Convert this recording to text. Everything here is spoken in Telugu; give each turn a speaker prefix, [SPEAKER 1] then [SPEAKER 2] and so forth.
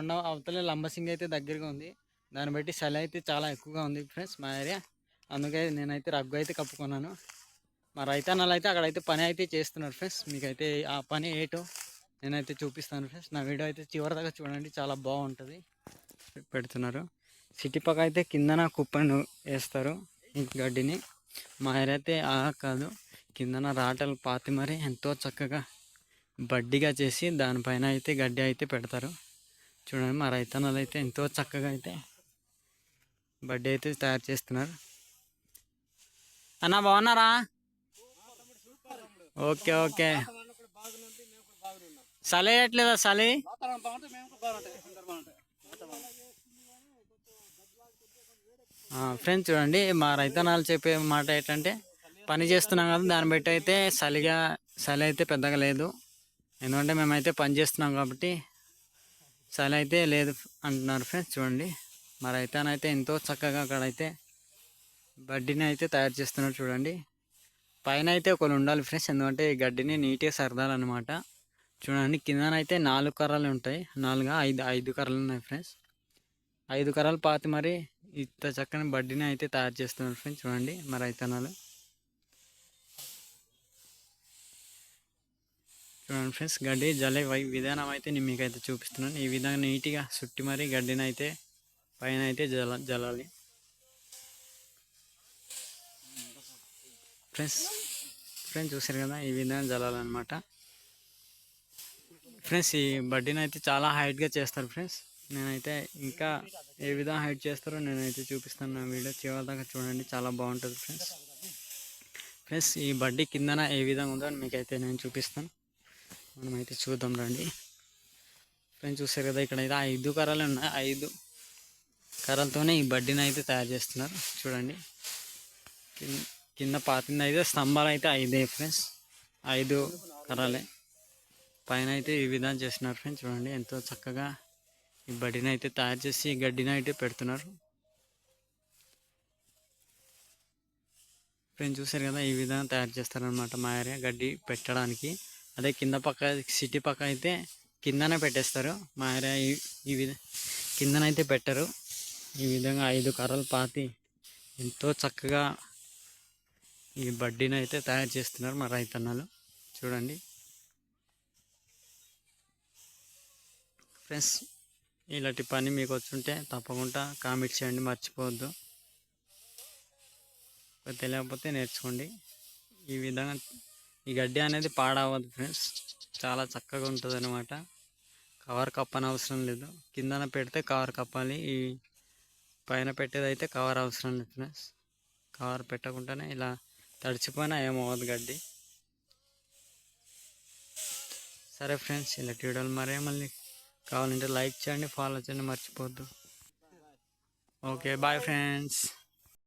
[SPEAKER 1] కొండ అవతలే లంబసింగి అయితే దగ్గరగా ఉంది. దాన్ని బట్టి చలి అయితే చాలా ఎక్కువగా ఉంది ఫ్రెండ్స్ మా ఏరియా. అందుకే నేనైతే రగ్గు అయితే కప్పుకున్నాను. మా రైతన్నలు అయితే అక్కడైతే పని అయితే చేస్తున్నారు ఫ్రెండ్స్. మీకైతే ఆ పని ఏటో నేనైతే చూపిస్తాను ఫ్రెండ్స్. నా వీడియో అయితే చివరి దాకా చూడండి, చాలా బాగుంటుంది. పెడుతున్నారు సిటీ పక్క అయితే కిందన కుప్పను వేస్తారు ఈ గడ్డిని. మా ఏరియా అయితే కాదు, కిందన రాటలు పాతి మరి ఎంతో చక్కగా బడ్డిగా చేసి దానిపైన అయితే గడ్డి అయితే పెడతారు. చూడండి మా రైతన్నలు అయితే ఎంతో చక్కగా అయితే బడ్డీ అయితే తయారు చేస్తున్నారు. అన్న బాగున్నారా? Okay okay. చలి వేయట్లేదా? చలి ఫ్రెండ్స్ చూడండి, మా రైతన్నలు చెప్పే మాట ఏంటంటే పని చేస్తున్నాం కదా, దాన్ని బట్టి అయితే చలి అయితే పెద్దగా లేదు. ఎందుకంటే మేమైతే పని చేస్తున్నాం కాబట్టి చలి అయితే లేదు అంటున్నారు ఫ్రెండ్స్. చూడండి మా రైతన్నైతే ఎంతో చక్కగా అక్కడైతే బడ్డీని అయితే తయారు చేస్తున్నారు. చూడండి పైన అయితే ఒకరు ఉండాలి ఫ్రెండ్స్, ఎందుకంటే ఈ గడ్డిని నీట్గా సరదాలన్నమాట. చూడండి కిందనైతే 4 కర్రలు ఉంటాయి, 5 కర్రలు ఉన్నాయి ఫ్రెండ్స్. 5 కర్రలు పాతి మరి ఇంత చక్కని బడ్డీని అయితే తయారు చేస్తున్నారు ఫ్రెండ్స్. చూడండి మా రైతన్నలు. చూడండి ఫ్రెండ్స్, గడ్డి జల్లే విధానం అయితే నేను మీకైతే చూపిస్తున్నాను. ఈ విధంగా నీట్గా చుట్టి మరి గడ్డిని అయితే పైన అయితే జల్లాలి ఫ్రెండ్స్. చూసారు కదా, ఈ విధంగా జల్లాలన్నమాట ఫ్రెండ్స్. ఈ బడ్డీని అయితే చాలా హైట్గా చేస్తారు ఫ్రెండ్స్. నేనైతే ఇంకా ఏ విధంగా హైట్ చేస్తారో నేనైతే చూపిస్తాను. నా వీడియో చివరి దాకా చూడండి, చాలా బాగుంటుంది ఫ్రెండ్స్. ఈ బడ్డీ కిందన ఏ విధంగా ఉందో మీకైతే నేను చూపిస్తాను. మనమైతే చూద్దాం రండి ఫ్రెండ్స్. చూసారు కదా, ఇక్కడ అయితే 5 కర్రలు ఉన్నాయి. 5 కర్రలతోనే ఈ బడ్డీని అయితే తయారు చేస్తున్నారు. చూడండి కింద పాతింది అయితే స్తంభాలు అయితే 5 ఫ్రెండ్స్. 5 కర్రలే పైన అయితే ఈ విధంగా చేస్తున్నారు ఫ్రెండ్స్. చూడండి ఎంతో చక్కగా ఈ బడ్డీని అయితే తయారు చేసి ఈ గడ్డిని అయితే పెడుతున్నారు ఫ్రెండ్స్. చూసారు కదా, ఈ విధంగా తయారు చేస్తారనమాట మా ఏరియా గడ్డి పెట్టడానికి. అదే కింద పక్క సిటీ పక్క అయితే కిందనే పెట్టేస్తారు. మా ఏరియా ఈ కిందనైతే పెట్టరు. ఈ విధంగా 5 కర్రలు పాతి ఎంతో చక్కగా ఈ బడ్డీని అయితే తయారు చేస్తున్నారు మా రైతన్నలు. చూడండి ఫ్రెండ్స్, ఇలాంటి పని మీకు వచ్చుంటే తప్పకుండా కామెంట్ చేయండి, మర్చిపోవద్దు. తెలియకపోతే నేర్చుకోండి. ఈ విధంగా ఈ గడ్డి అనేది పాడవద్దు ఫ్రెండ్స్, చాలా చక్కగా ఉంటుంది అనమాట. కవర్ కప్పని అవసరం లేదు. కిందన పెడితే కవర్ కప్పాలి, ఈ పైన పెట్టేది అయితే కవర్ అవసరం లేదు ఫ్రెండ్స్. కవర్ పెట్టకుండానే ఇలా తడిచిపోయినా ఏమవ్వదు గడ్డి. సరే ఫ్రెండ్స్, ఇలా వీడియోలు మళ్ళీ కావాలంటే లైక్ చేయండి, ఫాలో చేయండి, మర్చిపోవద్దు. Okay bye friends.